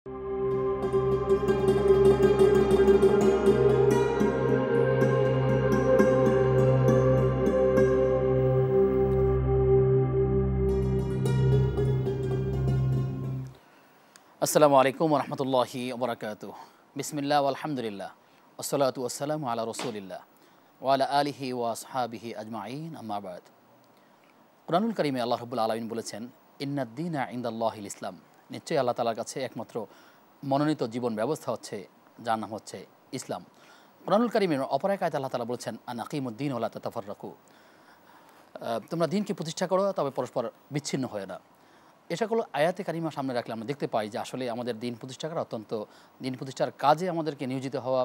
আসসালামু আলাইকুম রহমতুল্লাহি ওবরাকাতুহ। বিসমিল্লাহ আলহামদুলিল্লাহ ওসলাতু ওয়াসসালামু আলা রসুলিল্লাহ ওয়ালা আলিহি ওয়া আসহাবিহি আজমাইন, আম্মা বাদ। কুরআনুল কারীমে আল্লাহ রাব্বুল আলামিন বলেছেন, ইন্নাদ-দীনা ইনদাল্লাহিল ইসলাম। নিশ্চয়ই আল্লাহ তাআলার কাছে একমাত্র মনোনীত জীবন ব্যবস্থা হচ্ছে, যার নাম হচ্ছে ইসলাম। কুরআনুল কারীমের অপর এক আয়াতে আল্লাহ তাআলা বলেছেন, আন আকিমুদ-দীন ওয়া লা তাতাফাররাকু। তোমরা দিনকে প্রতিষ্ঠা করো, তবে পরস্পর বিচ্ছিন্ন হয় না। এ সকল আয়াতে কারিমা সামনে রাখলে আমরা দেখতে পাই যে আসলে আমাদের দিন প্রতিষ্ঠা করা অত্যন্ত, দিন প্রতিষ্ঠার কাজে আমাদেরকে নিয়োজিত হওয়া,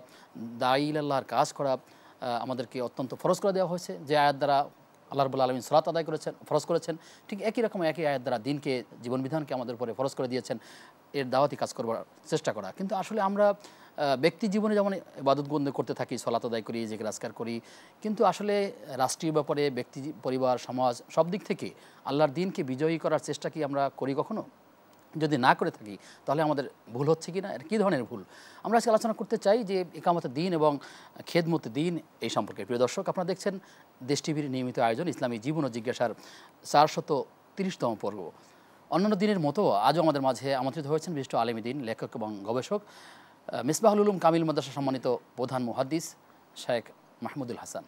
দাঈ ইলাল্লাহর কাজ করা আমাদেরকে অত্যন্ত ফরজ করে দেওয়া হয়েছে। যে আয়াত দ্বারা আল্লাহ রাব্বুল আলামিন সালাত আদায় করেছেন, ফরজ করেছেন, ঠিক একই রকম একই আয়াত দ্বারা দিনকে, জীবনবিধানকে আমাদের উপরে ফরজ করে দিয়েছেন, এর দাওয়াতি কাজ করবার চেষ্টা করা। কিন্তু আসলে আমরা ব্যক্তি জীবনে যেমন ইবাদত বন্দেগি করতে থাকি, সালাত আদায় করি, জিকির আজকার করি, কিন্তু আসলে রাষ্ট্রীয় ব্যাপারে ব্যক্তি, পরিবার, সমাজ সব দিক থেকে আল্লাহর দিনকে বিজয়ী করার চেষ্টা কি আমরা করি কখনো? যদি না করে থাকি তাহলে আমাদের ভুল হচ্ছে কি না, এটা কী ধরনের ভুল? আমরা আজকে আলোচনা করতে চাই যে ইকামতে দ্বীন এবং খেদমতে দ্বীন এই সম্পর্কে। প্রিয় দর্শক, আপনারা দেখছেন দেশ টিভির নিয়মিত আয়োজন ইসলামী জীবন ও জিজ্ঞাসার 430তম পর্ব। অন্যান্য দিনের মতো আজও আমাদের মাঝে আমন্ত্রিত হয়েছেন বিশিষ্ট আলেম দ্বীন, লেখক এবং গবেষক, মিসবাহুল উলুম কামিল মাদ্রাসা সম্মানিত প্রধান মুহাদ্দিস শেখ মাহমুদুল হাসান।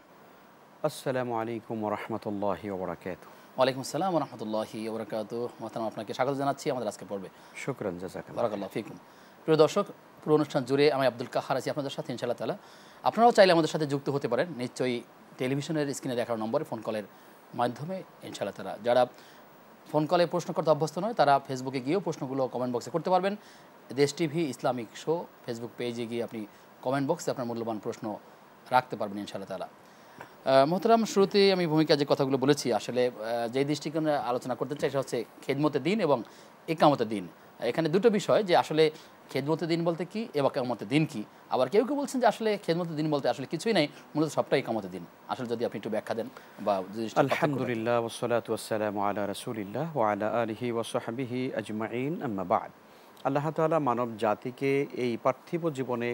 আসসালামু আলাইকুম ওয়া রাহমাতুল্লাহি ওয়া বারাকাতুহু। ওয়ালাইকুম আসসালাম ওয়া রাহমাতুল্লাহি ওয়া বারাকাতুহু। মোহতারাম, আপনাকে স্বাগত জানাচ্ছি আমাদের আজকের পর্বে। শুকরান, জাযাকাল্লাহ। বারাকাল্লাহু ফিকুম। প্রিয় দর্শক, পুরো অনুষ্ঠান জুড়ে আমি আব্দুল কাহার আছি আপনাদের সাথে ইনশাআল্লাহ তাআলা। আপনারাও চাইলে আমাদের সাথে যুক্ত হতে পারেন নিশ্চয়ই টেলিভিশনের স্ক্রিনে দেখার নম্বরে ফোন কলের মাধ্যমে ইনশাআল্লাহ তাআলা। যারা ফোন কলে প্রশ্ন করতে অভ্যস্ত নয় তারা ফেসবুকে গিয়েও প্রশ্নগুলো কমেন্ট বক্সে করতে পারবেন। দেশ টিভি ইসলামিক শো ফেসবুক পেজে গিয়ে আপনি কমেন্ট বক্সে আপনার মূল্যবান প্রশ্ন রাখতে পারবেন ইনশাআল্লাহ তাআলা। মোহতারাম, শুরুতে আমি ভূমিকা যে কথাগুলো বলেছি, আসলে যেই দৃষ্টিকোণে আলোচনা করতে চাই সেটা হচ্ছে খেদমতে দ্বীন এবং ইকামতে দ্বীন। এখানে দুটো বিষয়, যে আসলে খেদমতে দ্বীন বলতে কি এবং ইকামতে দ্বীন কি। আবার কেউ কেউ বলছেন যে আসলে খেদমতে দ্বীন বলতে আসলে কিছুই নাই, মূলত সবটাই ইকামতে দ্বীন। আসলে যদি আপনি একটু ব্যাখ্যা দেন বা আলহামদুলিল্লাহ ওয়াসসালাতু ওয়াসসালামু আলা রাসূলিল্লাহ ওয়া আলা আলিহি ওয়া সাহবিহি আজমাইন, আম্মা বা'দ। আল্লাহ তাআলা মানব জাতিকে এই পার্থিব জীবনে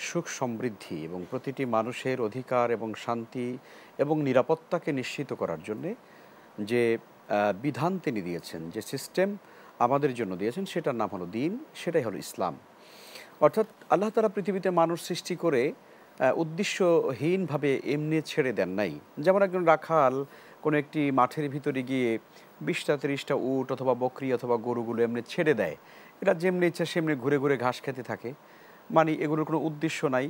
সুখ সমৃদ্ধি এবং প্রতিটি মানুষের অধিকার এবং শান্তি এবং নিরাপত্তাকে নিশ্চিত করার জন্যে যে বিধান তিনি দিয়েছেন, যে সিস্টেম আমাদের জন্য দিয়েছেন, সেটার নাম হলো দ্বীন, সেটাই হলো ইসলাম। অর্থাৎ আল্লাহ তাআলা পৃথিবীতে মানুষ সৃষ্টি করে উদ্দেশ্যহীনভাবে এমনি ছেড়ে দেন নাই। যেমন একজন রাখাল কোনো একটি মাঠের ভিতরে গিয়ে 20টা-30টা উট অথবা বকরি অথবা গরুগুলো এমনি ছেড়ে দেয়, এরা যেমনি ইচ্ছা সেমনি ঘুরে ঘুরে ঘাস খেতে থাকে, মানে এগুলোর কোনো উদ্দেশ্য নাই,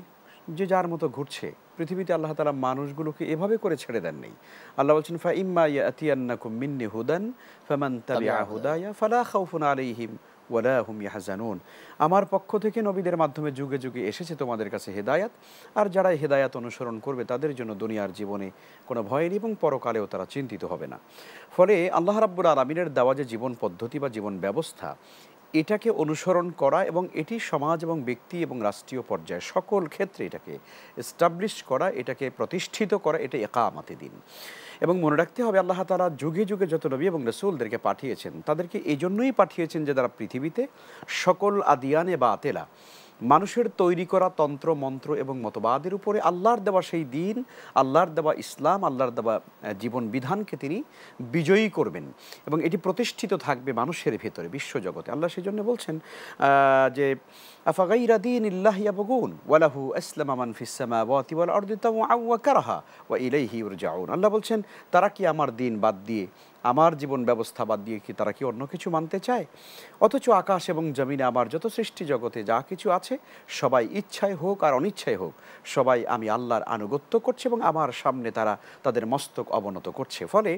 যে যার মতো ঘুরছে। পৃথিবীতে আল্লাহ তাআলা মানুষগুলোকে এভাবে করে ছেড়ে দেন নেই। আল্লাহ বলছেন, ফা ইম্মা ইয়াতিয়ান্নাকুম মিন্নি হুদান ফামান তাবিআ হুদায়া ফালা খাউফুন আলাইহিম ওয়ালা হুম ইয়াহজানুন। আমার পক্ষ থেকে নবীদের মাধ্যমে যুগে যুগে এসেছে তোমাদের কাছে হেদায়াত, আর যারা হেদায়াত অনুসরণ করবে তাদের জন্য দুনিয়ার জীবনে কোনো ভয় নেই এবং পরকালেও তারা চিন্তিত হবে না। ফলে আল্লাহ রাব্বুল আলামিনের দেওয়া যে জীবন পদ্ধতি বা জীবন ব্যবস্থা, এটাকে অনুসরণ করা এবং এটি সমাজ এবং ব্যক্তি এবং রাষ্ট্রীয় পর্যায়ে সকল ক্ষেত্রে এটাকে এস্টাবলিশ করা, এটাকে প্রতিষ্ঠিত করা, এটা ইকামতে দ্বীন। এবং মনে রাখতে হবে আল্লাহ তাআলা যুগে যুগে যত নবী এবং রাসূলদেরকে পাঠিয়েছেন, তাদেরকে এই জন্যই পাঠিয়েছেন যে তারা পৃথিবীতে সকল আদিয়ানে বা আতেলা মানুষের তৈরি করা তন্ত্র মন্ত্র এবং মতবাদের উপরে আল্লাহর দেওয়া সেই দ্বীন, আল্লাহর দেওয়া ইসলাম, আল্লাহর দেওয়া জীবন বিধানকে তিনি বিজয়ী করবেন এবং এটি প্রতিষ্ঠিত থাকবে মানুষের ভেতরে, বিশ্বজগতে। আল্লাহ সেই জন্য বলছেন যে আফাগাইরা দীনিল্লাহি ইয়াবগুন ওয়া লাহু আসলামা মান ফিস সামাওয়াতি ওয়াল আরদি তাওআন ওয়া কারহা ওয়া ইলাইহি ইরজাউন। আল্লাহ বলছেন, তারা কি আমার দ্বীন বাদ দিয়ে, আমার জীবন ব্যবস্থা বাদ দিয়ে কি তারা কি অন্য কিছু মানতে চায়? অথচ আকাশ এবং জমিনে আমার যত সৃষ্টি জগতে যা কিছু আছে সবাই ইচ্ছায় হোক আর অনিচ্ছায় হোক, সবাই আমি আল্লাহর আনুগত্য করছে এবং আমার সামনে তারা তাদের মস্তক অবনত করছে। ফলে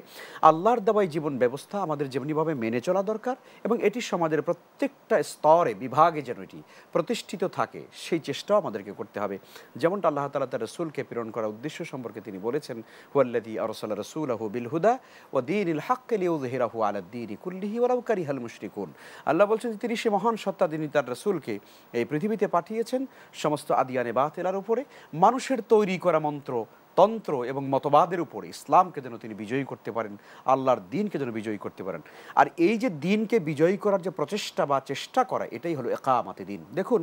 আল্লাহর দেওয়াই জীবন ব্যবস্থা আমাদের যেমনিভাবে মেনে চলা দরকার এবং এটি সমাজের প্রত্যেকটা স্তরে বিভাগে যেন এটি প্রতিষ্ঠিত থাকে, সেই চেষ্টাও আমাদেরকে করতে হবে। যেমনটা আল্লাহ তাআলা তার রাসূলকে প্রেরণ করার উদ্দেশ্য সম্পর্কে তিনি বলেছেন, হুয়াল্লাযী আরসালা রাসূলাহু বিল হুদা ওয়া দীনিল হাক্কি লিইয়ুযহিরাহু আলাদ দীনি কুল্লিহি ওয়ালাউ কারিহাল মুশরিকুন। আল্লাহ বলছেন তিনি সে মহান সত্তা, তিনি তার রাসূলকে এই পৃথিবীতে পাঠিয়েছেন সমস্ত আদিয়ানে বাতিলার উপরে মানুষের তৈরি করা মন্ত্র তন্ত্র এবং মতবাদের উপরে ইসলামকে যেন তিনি বিজয়ী করতে পারেন, আল্লাহর দ্বীনকে যেন বিজয়ী করতে পারেন। আর এই যে দ্বীনকে বিজয়ী করার যে প্রচেষ্টা বা চেষ্টা করা, এটাই হলো ইকামাতে দ্বীন। দেখুন,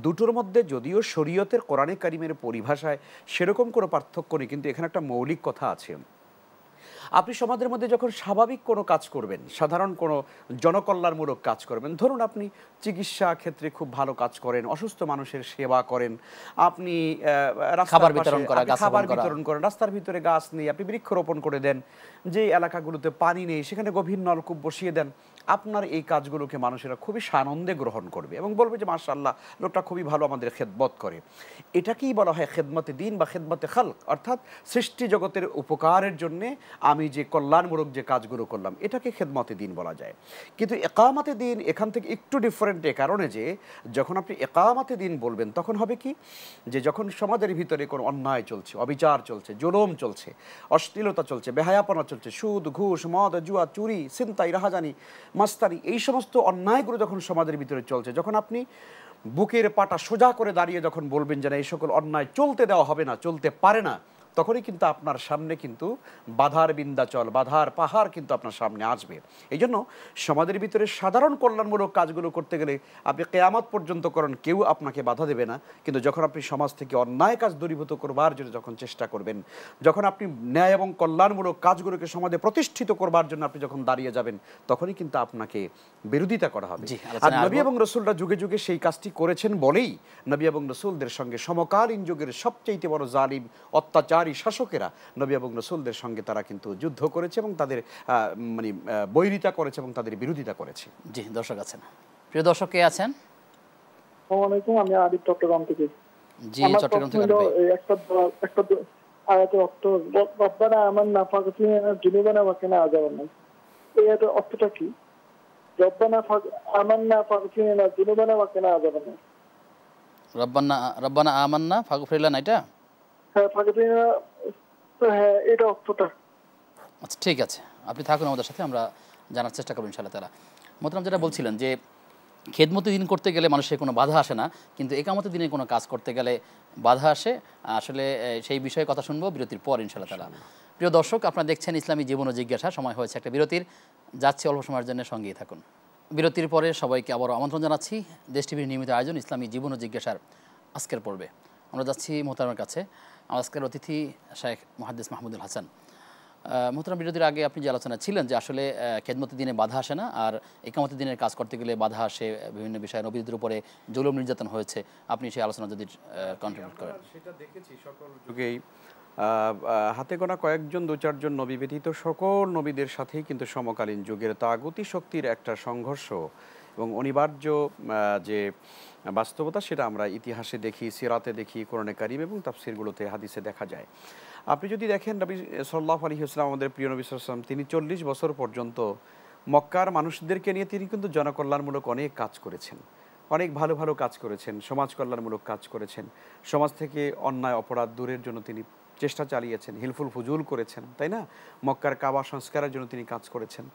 দুটোর মধ্যে যদিও শরীয়তের কোরআনে কারিমের পরিভাষায় সেরকম কোনো পার্থক্য নেই, কিন্তু এখানে একটা মৌলিক কথা আছে। আপনি সমাজের মধ্যে যখন স্বাভাবিক কোনো কাজ করবেন, সাধারণ কোনো জনকল্যাণমূলক কাজ করবেন, ধরুন আপনি চিকিৎসা ক্ষেত্রে খুব ভালো কাজ করেন, অসুস্থ মানুষের সেবা করেন, আপনি খাবার বিতরণ করা, গাছ খাবার রোপণ করা। বিতরণ করেন, রাস্তার ভিতরে গাছ নেই, আপনি বৃক্ষরোপণ করে দেন, যে এলাকাগুলোতে পানি নেই সেখানে গভীর নলকূপ বসিয়ে দেন, আপনার এই কাজগুলোকে মানুষেরা খুবই সানন্দে গ্রহণ করবে এবং বলবে যে মাশাআল্লাহ, লোকটা খুবই ভালো আমাদের খেদমত করে। এটাকেই বলা হয় খেদমতে দ্বীন বা খেদমতে খালক, অর্থাৎ সৃষ্টি জগতের উপকারের জন্যে আমি যে কল্যাণমূলক যে কাজগুলো করলাম, এটাকে খেদমতে দ্বীন বলা যায়। কিন্তু ইকামাতে দ্বীন এখান থেকে একটু ডিফারেন্ট, এ কারণে যে যখন আপনি ইকামাতে দ্বীন বলবেন তখন হবে কি, যে যখন সমাজের ভিতরে কোনো অন্যায় চলছে, অবিচার চলছে, জুলুম চলছে, অশ্লীলতা চলছে, বেহায়াপনা চলছে, সুদ, ঘুষ, মদ, জুয়া, চুরি, ছিনতাই, রাহাজানি, মাস্তানি, এই সমস্ত অন্যায়গুলো যখন সমাজের ভিতরে চলছে, যখন আপনি বুকের পাটা সোজা করে দাঁড়িয়ে যখন বলবেন যে না, এই সকল অন্যায় চলতে দেওয়া হবে না, চলতে পারে না, তখনই কিন্তু আপনার সামনে কিন্তু বাধার বিন্ধ্যাচল, বাধার পাহাড় কিন্তু আপনার সামনে আসবে। এই জন্য সমাজের ভিতরে সাধারণ কল্যাণমূলক কাজগুলো করতে গেলে আপনি কিয়ামত পর্যন্ত করেন, কেউ আপনাকে বাধা দেবে না। কিন্তু যখন আপনি সমাজ থেকে অন্যায় কাজ দূরীভূত করবার জন্য যখন চেষ্টা করবেন, যখন আপনি ন্যায় এবং কল্যাণমূলক কাজগুলোকে সমাজে প্রতিষ্ঠিত করবার জন্য আপনি যখন দাঁড়িয়ে যাবেন, তখনই কিন্তু আপনাকে বিরোধিতা করা হবে। আর নবী এবং রসুলরা যুগে যুগে সেই কাজটি করেছেন বলেই নবী এবং রসুলদের সঙ্গে সমকালীন যুগের সবচেয়ে বড় জালিম অত্যাচারী শাসকেরা নবী এবং রসুলদের সঙ্গে তারা কিন্তু যুদ্ধ করেছে এবং তাদের মানে বৈরিতা করেছে এবং তাদের বিরোধিতা করেছে। জি, দর্শক আছেন, প্রিয় দর্শক কে আছেন? আসসালামু আলাইকুম, আমি আদিব চট্টগ্রাম থেকে। জি, চট্টগ্রাম থেকে ভাই। একটা আয়াতের অর্থ, রব্বানা আমান্না ফাগফিরনা যুনুবানা ওয়া কিনা আযাবান্নার। এই আয়াতের অর্থটা কি? রব্বানা আমান্না ফাগফিরনা যুনুবানা ওয়া কিনা আযাবান্নার। রব্বানা আমান্না ফাগফির লানা, এটা? হ্যাঁ, ফাগফিরনা, তো হ্যাঁ, এটা অর্থটা। আচ্ছা, ঠিক আছে, আপনি থাকুন আমাদের সাথে, আমরা জানার চেষ্টা করব ইনশাআল্লাহ তাআলা। মোহতারাম, যেটা বলছিলেন যে খেদমতে দিন করতে গেলে মানুষের কোনো বাধা আসে না, কিন্তু একামতে দিনে কোনো কাজ করতে গেলে বাধা আসে। আসলে সেই বিষয়ে কথা শুনবো বিরতির পর ইনশাআল্লাহ তাআলা। প্রিয় দর্শক, আপনারা দেখছেন ইসলামী জীবন ও জিজ্ঞাসা। সময় হয়েছে একটা বিরতির, যাচ্ছে অল্প সময়ের জন্য, সঙ্গেই থাকুন। বিরতির পরে সবাইকে আবারও আমন্ত্রণ জানাচ্ছি দেশ টিভির নিয়মিত আয়োজন ইসলামী জীবন ও জিজ্ঞাসার আজকের পর্বে। আমরা যাচ্ছি মোহতারামের কাছে। আজকের অতিথি শেখ মুহাদ্দিস মাহমুদুল হাসান। মোহতারাম, বিরতির আগে আপনি যে আলোচনা ছিলেন যে আসলে খেদমতের দিনে বাধা আসে না, আর একামতের দিনের কাজ করতে গেলে বাধা আসে, বিভিন্ন বিষয়ে নবীদের উপরে জুলুম নির্যাতন হয়েছে, আপনি সেই আলোচনা যদি কন্ট্রিবিউট করেন। সেটা দেখেছি সকল যুগেই, হাতে গোনা কয়েকজন, দু চারজন নবী ব্যতীত সকল নবীদের সাথেই কিন্তু সমকালীন যুগের তাগুতি শক্তির একটা সংঘর্ষ এবং অনিবার্য যে বাস্তবতা, সেটা আমরা ইতিহাসে দেখি, সিরাতে দেখি, কোরআনে কারিম এবং তাফসিরগুলোতে, হাদিসে দেখা যায়। আপনি যদি দেখেন, নবী সাল্লাল্লাহু আলাইহি ওয়াসাল্লাম, আমাদের প্রিয় নবী সাল্লাল্লাহু আলাইহি ওয়াসাল্লাম, তিনি 40 বছর পর্যন্ত মক্কার মানুষদেরকে নিয়ে তিনি কিন্তু জনকল্যাণমূলক অনেক কাজ করেছেন, অনেক ভালো ভালো কাজ করেছেন, সমাজ কল্যাণমূলক কাজ করেছেন, সমাজ থেকে অন্যায় অপরাধ দূরের জন্য তিনি চেষ্টা চালিয়েছেন, হিলফুল ফুজুল করেছেন, তাই না? মক্কার কাবা সংস্কারের জন্য তিনি কাজ করেছেন,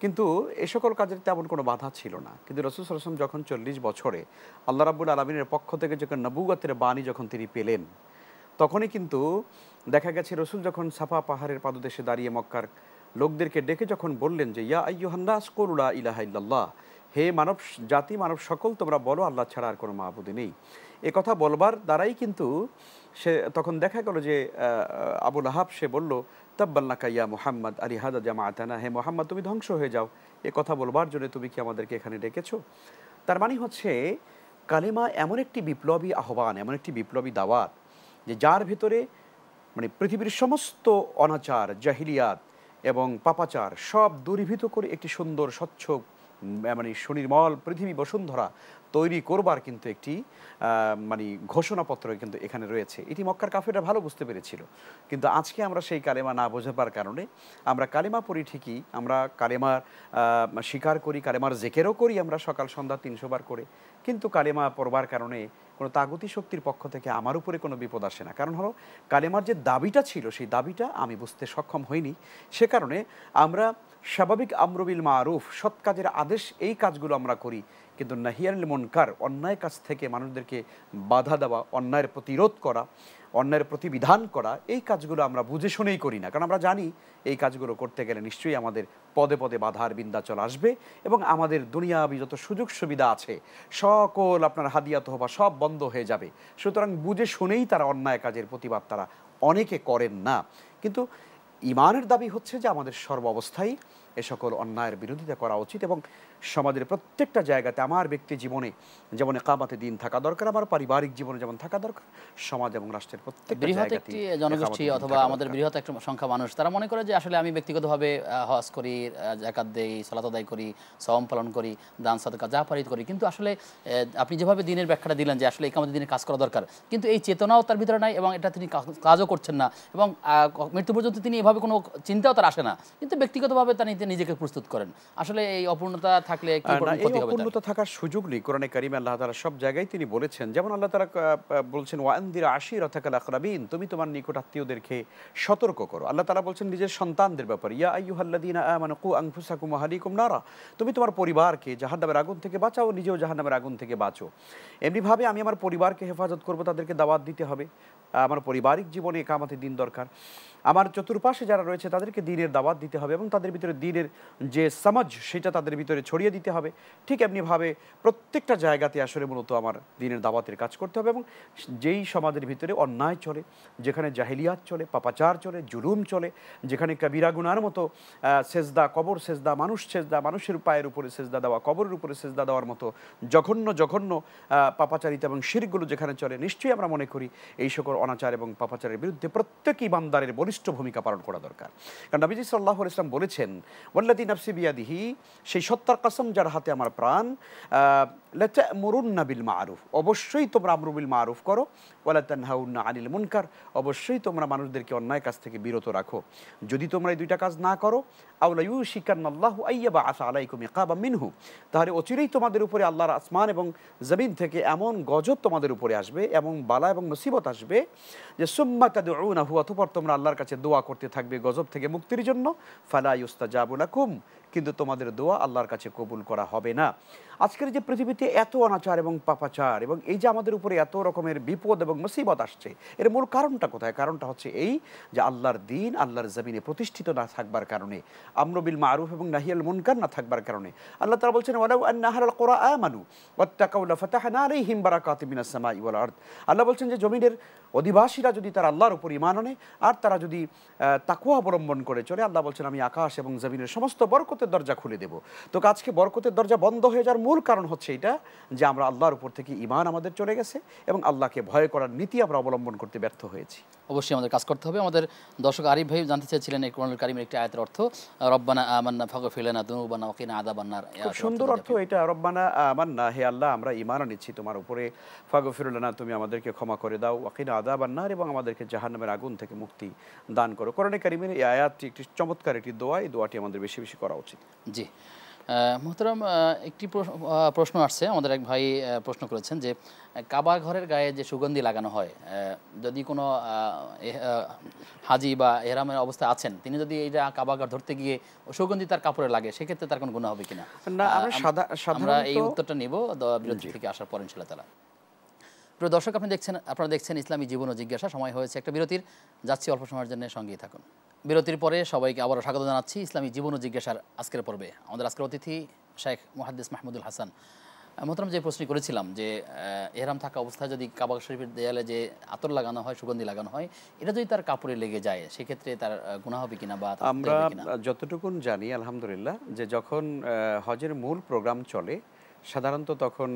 কিন্তু এ সকল কাজের তেমন কোনো বাধা ছিল না। কিন্তু রাসূল সাল্লাল্লাহু আলাইহি ওয়াসাল্লাম যখন 40 বছরে আল্লাহ রাব্বুল আলামিনের পক্ষ থেকে যখন নবুয়তের বাণী যখন তিনি পেলেন, তখনই কিন্তু দেখা গেছে রসুল যখন সাফা পাহাড়ের পাদদেশে দাঁড়িয়ে মক্কার লোকদেরকে ডেকে যখন বললেন যে ইয়া আইয়ুহান নাস কুলু লা ইলাহা ইল্লাল্লাহ, হে মানব জাতি, মানব সকল, তোমরা বলো আল্লাহ ছাড়া আর কোনো মাবুদ নেই। এ কথা বলবার দ্বারাই কিন্তু সে তখন দেখা গেল যে আবু লাহাব সে বলল তাব্বাল্লাকা ইয়া মুহাম্মদ আলি হাদা জামাআতানা, হে মুহাম্মদ তুমি ধ্বংস হয়ে যাও, এ কথা বলবার জন্য তুমি কি আমাদেরকে এখানে ডেকেছো? তার মানে হচ্ছে কালেমা এমন একটি বিপ্লবী আহ্বান, এমন একটি বিপ্লবী দাওয়াত, যে যার ভিতরে মানে পৃথিবীর সমস্ত অনাচার, জাহিলিয়াত এবং পাপাচার সব দূরীভূত করে একটি সুন্দর স্বচ্ছ মানে সুনির্মল পৃথিবী বসুন্ধরা তৈরি করবার কিন্তু একটি মানে ঘোষণাপত্র কিন্তু এখানে রয়েছে। এটি মক্কার কাফেররা ভালো বুঝতে পেরেছিল, কিন্তু আজকে আমরা সেই কালেমা না বোঝাবার কারণে আমরা কালেমা পড়ি ঠিকই, আমরা কালেমার স্বীকার করি, কালেমার জেকেরও করি আমরা সকাল সন্ধ্যা 300 বার করে, কিন্তু কালেমা পড়বার কারণে কোনো তাগুতি শক্তির পক্ষ থেকে আমার উপরে কোনো বিপদ আসে না। কারণ হলো কালেমার যে দাবিটা ছিল, সেই দাবিটা আমি বুঝতে সক্ষম হইনি, সে কারণে আমরা স্বাভাবিক আমরুবিল মারুফ, সৎ কাজের আদেশ, এই কাজগুলো আমরা করি, কিন্তু নাহিয়ানিল মুনকার, অন্যায় কাজ থেকে মানুষদেরকে বাধা দেওয়া, অন্যায়ের প্রতিরোধ করা, অন্যায়ের প্রতিবিধান করা, এই কাজগুলো আমরা বুঝে শুনেই করি না। কারণ আমরা জানি এই কাজগুলো করতে গেলে নিশ্চয়ই আমাদের পদে পদে বাধার বিন্ধ্যাচল আসবে এবং আমাদের দুনিয়াবি যত সুযোগ সুবিধা আছে সকল আপনার হাদিয়া তোহফা সব বন্ধ হয়ে যাবে। সুতরাং বুঝে শুনেই তারা অন্যায় কাজের প্রতিবাদ তারা অনেকে করেন না। কিন্তু ইমানের দাবি হচ্ছে যে আমাদের সর্বাবস্থায় এ সকল অন্যায়ের বিরোধিতা করা উচিত এবং সমাজের প্রত্যেকটা জায়গাতে আমার ব্যক্তি জীবনে যেমন একামতে দিন থাকা দরকার, আমার পারিবারিক জীবনে যেমন থাকা দরকার, সমাজ এবং রাষ্ট্রের প্রত্যেকটা বৃহৎ জায়গাতে একটি জনগোষ্ঠী অথবা আমাদের বৃহৎ একটা সংখ্যা মানুষ তারা মনে করে যে আসলে আমি ব্যক্তিগতভাবে হজ করি, যাকাত দেই, সালাত আদায় করি, সওম পালন করি, দান সাদকা যা পারি করি, কিন্তু আসলে আপনি যেভাবে দিনের ব্যাখ্যাটা দিলেন যে আসলে একামতের দিনে কাজ করা দরকার, কিন্তু এই চেতনাও তার ভিতরে নাই এবং এটা তিনি কাজও করছেন না এবং মৃত্যু পর্যন্ত তিনি এভাবে কোনো চিন্তাও তার আসে না, কিন্তু ব্যক্তিগতভাবে তিনি নিজেকে প্রস্তুত করেন। আসলে এই অপূর্ণতা থাকলে কি ক্ষতি হবে? অপূর্ণতা থাকার সুযোগ নেই। কোরআনে কারিমে আল্লাহ তাআলা সব জায়গায় তিনি বলেছেন, যেমন আল্লাহ তাআলা বলছেন ওয়ানদির আশিরাতাকাল আকরাবিন, তুমি তোমার নিকট আত্মীয়দেরকে সতর্ক করো। আল্লাহ তাআলা বলছেন নিজের সন্তানদের ব্যাপারে, ইয়া আইয়ুহাল্লাযীনা আমানু কু আনফুসাকুম ওয়া আহলিকুম নারা, তুমি তোমার পরিবারকে জাহান্নামের আগুন থেকে বাঁচাও, নিজেও জাহান্নামের আগুন থেকে বাঁচো। এমনিভাবে আমি আমার পরিবারকে হেফাজত করব, তাদেরকে দাওয়াত দিতে হবে। আমার পারিবারিক জীবনে একামতে দিন দরকার, আমার চতুর্পাশে যারা রয়েছে তাদেরকে দ্বীনের দাওয়াত দিতে হবে এবং তাদের ভিতরে দ্বীনের যে সমাজ সেটা তাদের ভিতরে ছড়িয়ে দিতে হবে। ঠিক এমনিভাবে প্রত্যেকটা জায়গাতে আসলে মূলত আমার দ্বীনের দাওয়াতের কাজ করতে হবে এবং যেই সমাজের ভিতরে অন্যায় চলে, যেখানে জাহিলিয়াত চলে, পাপাচার চলে, জুলুম চলে, যেখানে কবিরা গুনার মতো সেজদা, কবর সেজদা, মানুষের পায়ের উপরে সেজদা দেওয়া, কবরের উপরে সেজদা দেওয়ার মতো জঘন্য জঘন্য পাপাচারিতা এবং শিরকগুলো যেখানে চলে, নিশ্চয়ই আমরা মনে করি এই সকল অনাচার এবং পাপাচারের বিরুদ্ধে প্রত্যেক ইমানদারের বলিষ্ঠ ভূমিকা পালন করা দরকার। কারণ নবীজি সাল্লাল্লাহু আলাইহি ওয়াসাল্লাম বলেছেন, ওয়াল্লাযী নাফসি বিয়াদিহি, সেই সত্তার কসম যার হাতে আমার প্রাণ, লাতা'মুরুন্না বিল মা'রুফ, অবশ্যই তোমরা আমরু বিল মা'রুফ করো, ওয়ালা তানহাউন্না আনিল মুনকার, অবশ্যই তোমরা মানুষদেরকে অন্যায় কাজ থেকে বিরত রাখো। যদি তোমরা এই দুইটা কাজ না করো, আও লা ইউশিকান্নাল্লাহু আইয়াবআসা আলাইকুম ইকাবাম মিনহু, তাহলে অচিরেই তোমাদের উপরে আল্লাহর আসমান এবং জমিন থেকে এমন গজব তোমাদের উপরে আসবে, এমন বালা এবং মুসিবত আসবে যে সুম্মা তাদউনাহু, অতঃপর তোমরা আল্লাহর কাছে দোয়া করতে থাকবে গজব থেকে মুক্তির জন্য, ফালা ইউস্তাজাবু লাকুম, কিন্তু তোমাদের দোয়া আল্লাহর কাছে কবুল করা হবে না। আজকের যে পৃথিবীতে এত অনাচার এবং পাপাচার এবং এই যে আমাদের উপরে এত রকমের বিপদ এবং মুসিবত আসছে, এর মূল কারণটা কোথায়? কারণটা হচ্ছে এই যে আল্লাহর দ্বীন আল্লাহর জমিনে প্রতিষ্ঠিত না থাকবার কারণে, আমরু বিল মারুফ এবং নাহিয়াল মুনকার না থাকবার কারণে। আল্লাহ তাআলা বলছেন, ওয়ালাউ আন্না আহলাল কুরা আমানু ওয়াত্তাকাউ লাফাতাহনা আলাইহিম বারাকাতিম মিনাস সামাই ওয়াল আরদ, আল্লাহ বলছেন যে জমিনের অধিবাসীরা যদি তারা আল্লাহর উপর ঈমান আনে আর তারা যদি তাকওয়া অবলম্বন করে চলে, আল্লাহ বলছেন আমি আকাশ এবং জমিনের সমস্ত বরকতের দরজা খুলে দেব। তো আজকে বরকতের দরজা বন্ধ হয়ে যাওয়ার মূল কারণ হচ্ছে এটা যে আমরা আল্লাহর উপর থেকে ঈমান আমাদের চলে গেছে এবং আল্লাহকে ভয় করার নীতি আমরা অবলম্বন করতে ব্যর্থ হয়েছি। অবশ্যই আমাদের কাজ করতে হবে। আমাদের দর্শক আরিফ ভাই জানতে চেয়েছিলেন এই কোরআনুল কারীমের একটি আয়াতের অর্থ, রব্বানা আমান্না ফাগফির লানা যুনুবানা ওয়া কিনা আযাবান নার। খুব সুন্দর অর্থ এটা, রব্বানা আমান্না, হে আল্লাহ আমরা ঈমান এনেছি তোমার উপরে, ফাগফির লানা, তুমি আমাদেরকে ক্ষমা করে দাও, ওয়া কিনা আযাবান নার, এবং আমাদেরকে জাহান্নামের আগুন থেকে মুক্তি দান করো। কোরআনে কারীমের এই আয়াতটি একটি চমৎকার একটি দোয়া, এই দোয়াটি আমাদের বেশি বেশি করা উচিত। জি মোহতারাম, একটি প্রশ্ন আসছে, আমাদের এক ভাই প্রশ্ন করেছেন যে কাবা ঘরের গায়ে যে সুগন্ধি লাগানো হয়, যদি কোনো হাজি বা এহরামের অবস্থায় আছেন, তিনি যদি এইটা কাবা ঘর ধরতে গিয়ে সুগন্ধি তার কাপড়ে লাগে, সেক্ষেত্রে তার কোনো গুনাহ হবে কিনা? না, আমরা এই উত্তরটা নিব বিরতি থেকে আসার পর ইনশাআল্লাহ তাআলা। প্রিয় দর্শক, আপনারা দেখছেন ইসলামী জীবন ও জিজ্ঞাসা। সময় হয়েছে একটা বিরতির, যাচ্ছি অল্প সময়ের জন্য, সঙ্গেই থাকুন। বিরতির পরে সবাইকে আবারও স্বাগত জানাচ্ছি ইসলামী জীবন ও জিজ্ঞাসার আজকের পর্বে। আমাদের আজকের অতিথি শেখ মুহাদ্দিস মাহমুদুল হাসান। মোহতারাম, যে প্রশ্ন করেছিলাম যে এহরাম থাকা অবস্থায় যদি কাবা শরীফের দেয়ালে যে আতর লাগানো হয়, সুগন্ধি লাগানো হয়, এটা যদি তার কাপড়ে লেগে যায়, সেক্ষেত্রে তার গুনাহ হবে কিনা? বা আমরা যতটুকুন জানি আলহামদুলিল্লাহ, যে যখন হজের মূল প্রোগ্রাম চলে সাধারণত তখন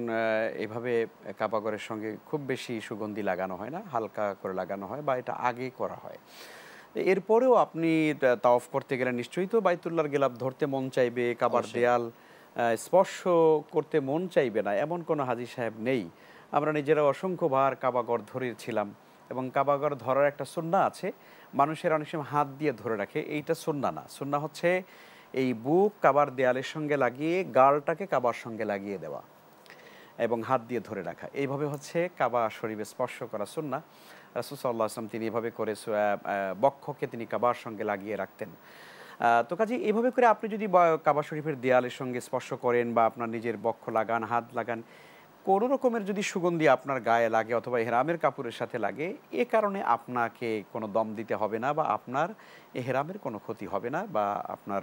এভাবে কাবাগরের সঙ্গে খুব বেশি সুগন্ধি লাগানো হয় না, হালকা করে লাগানো হয় বা এটা আগে করা হয়। এরপরেও আপনি তাওয়াফ করতে গেলে নিশ্চয়ই তো বাইতুল্লাহর গেলাপ ধরতে মন চাইবে, কাবার দেয়াল স্পর্শ করতে মন চাইবে না, এমন কোনো হাজী সাহেব নেই। আমরা নিজেরা অসংখ্যবার কাবাগর ধরেছিলাম এবং কাবাগর ধরার একটা সুন্নাহ আছে, মানুষের অনেক সময় হাত দিয়ে ধরে রাখে, এইটা সুন্নাহ না। সুন্নাহ হচ্ছে এই বুক কাবার দেয়ালের সঙ্গে লাগিয়ে গালটাকে কাবার সঙ্গে লাগিয়ে দেওয়া এবং হাত দিয়ে ধরে রাখা, এইভাবে হচ্ছে কাবা শরীফে স্পর্শ করা সুন্নাহ। রাসূল সাল্লাল্লাহু আলাইহি ওয়াসাল্লাম তিনি এভাবে করে বক্ষকে তিনি কাবার সঙ্গে লাগিয়ে রাখতেন। তো কাজে এভাবে করে আপনি যদি কাবা শরীফের দেয়ালের সঙ্গে স্পর্শ করেন বা আপনার নিজের বক্ষ লাগান, হাত লাগান, কোনো রকমের যদি সুগন্ধি আপনার গায়ে লাগে অথবা এহরামের কাপড়ের সাথে লাগে, এ কারণে আপনাকে কোনো দম দিতে হবে না বা আপনার এহরামের কোনো ক্ষতি হবে না বা আপনার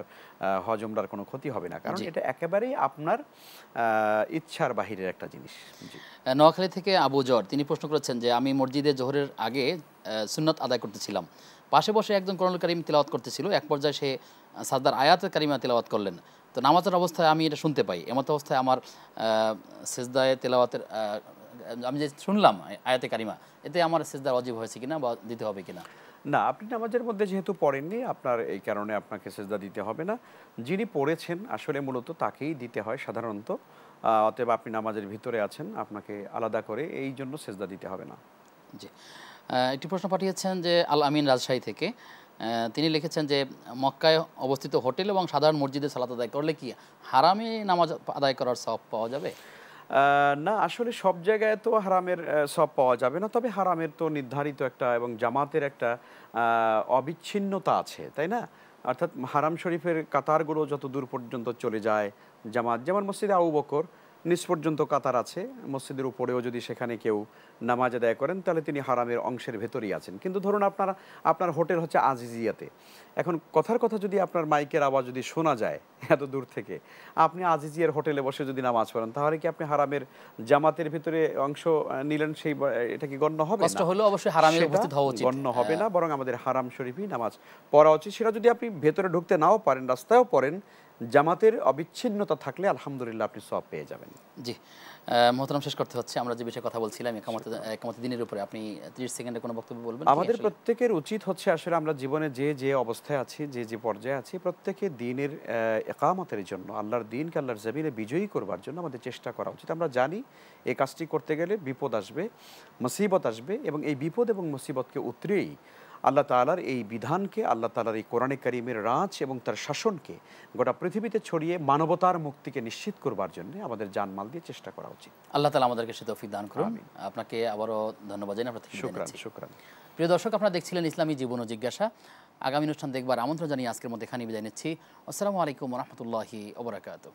হজ উমরার কোনো ক্ষতি হবে না, কারণ এটা একেবারেই আপনার ইচ্ছার বাহিরের একটা জিনিস। জি। নোয়াখালী থেকে আবু জর তিনি প্রশ্ন করেছেন যে আমি মসজিদে জোহরের আগে সুন্নত আদায় করতেছিলাম, পাশে বসে একজন কোরআনুল কারীম তিলাওয়াত করতেছিল, এক পর্যায়ে সে সাজদার আয়াতের কারিমা তিলাওয়াত করলেন। তো নামাজের অবস্থায় আমি এটা শুনতে পাই, এমত অবস্থায় আমার সেজদায় তেলাওয়াতের আমি যে শুনলাম আয়াতে কারিমা, এতে আমার সেজদার অজীব হয়েছে কিনা বা দিতে হবে কিনা? না, আপনি নামাজের মধ্যে যেহেতু পড়েননি, আপনার এই কারণে আপনাকে সেজদা দিতে হবে না। যিনি পড়েছেন আসলে মূলত তাকেই দিতে হয় সাধারণত। অতএব আপনি নামাজের ভিতরে আছেন, আপনাকে আলাদা করে এই জন্য সেজদা দিতে হবে না। জি। একটি প্রশ্ন পাঠিয়েছেন যে আল আমিন রাজশাহী থেকে, তিনি লিখেছেন যে মক্কায় অবস্থিত হোটেল এবং সাধারণ মসজিদে সালাত আদায় করলে কি হারামে নামাজ আদায় করার সওয়াব পাওয়া যাবে? না, আসলে সব জায়গায় তো হারামের সব পাওয়া যাবে না, তবে হারামের তো নির্ধারিত একটা এবং জামাতের একটা অবিচ্ছিন্নতা আছে, তাই না? অর্থাৎ হারাম শরীফের কাতারগুলো যত দূর পর্যন্ত চলে যায় জামাত, যেমন মসজিদে আবু বকর নিচ পর্যন্ত কাতার আছে, মসজিদের উপরেও যদি সেখানে কেউ নামাজ আদায় করেন তাহলে তিনি হারামের অংশের ভেতরেই আছেন। কিন্তু ধরুন আপনার হোটেল হচ্ছে আজিজিয়াতে, এখন কথার কথা যদি আপনার মাইকের আওয়াজ যদি শোনা যায় এত দূর থেকে, আপনি আজিজিয়ার হোটেলে বসে যদি নামাজ পড়েন, তাহলে কি আপনি হারামের জামাতের ভিতরে অংশ নিলেন? এটা কি গণ্য হবে না? কষ্ট হলো অবশ্যই হারামে উপস্থিত হওয়া উচিত, গণ্য হবে না, বরং আমাদের হারাম শরীফই নামাজ পড়া উচিত। সেটা যদি আপনি ভেতরে ঢুকতে নাও পারেন, রাস্তায়ও পড়েন, জামাতের অবিচ্ছিন্নতা থাকলে আলহামদুলিল্লাহ আপনি সওয়াব পেয়ে যাবেন। জি। মোহতারাম, শেষ করতে হচ্ছে। আমরা যে বিষয়ে কথা বলছিলাম একামতে দিনের উপরে, আপনি 30 সেকেন্ডে কোনো বক্তব্য বলবেন? আমাদের প্রত্যেকের উচিত হচ্ছে আসলে আমরা জীবনে যে অবস্থায় আছি, যে পর্যায়ে আছি, প্রত্যেকে দ্বীনের ইকামতের জন্য, আল্লাহর দ্বীনকে আল্লাহর জমিনে বিজয়ী করবার জন্য আমাদের চেষ্টা করা উচিত। আমরা জানি এই কাজটি করতে গেলে বিপদ আসবে, মুসিবত আসবে, এবং এই বিপদ এবং মুসিবতকে উতরেই আল্লাহ তাআলার এই বিধানকে, আল্লাহ তাআলার এই কোরআনে কারীমের রাজ এবং তার শাসনকে গোটা পৃথিবীতে ছড়িয়ে মানবতার মুক্তিকে নিশ্চিত করবার জন্য আমাদের জানমাল দিয়ে চেষ্টা করা উচিত। আল্লাহ তাআলা আমাদেরকে সে তৌফিক দান করুন। আপনাকে আবারও ধন্যবাদ জানাই। শুকরান। প্রিয় দর্শক, আপনারা দেখছিলেন ইসলামী জীবন ও জিজ্ঞাসা। আগামী অনুষ্ঠান দেখবার আমন্ত্রণ জানিয়ে আজকের মধ্যে এখানেই বিদায় নিচ্ছি। আসসালামু আলাইকুম ওয়া রাহমাতুল্লাহি ওয়া বারাকাতুহু।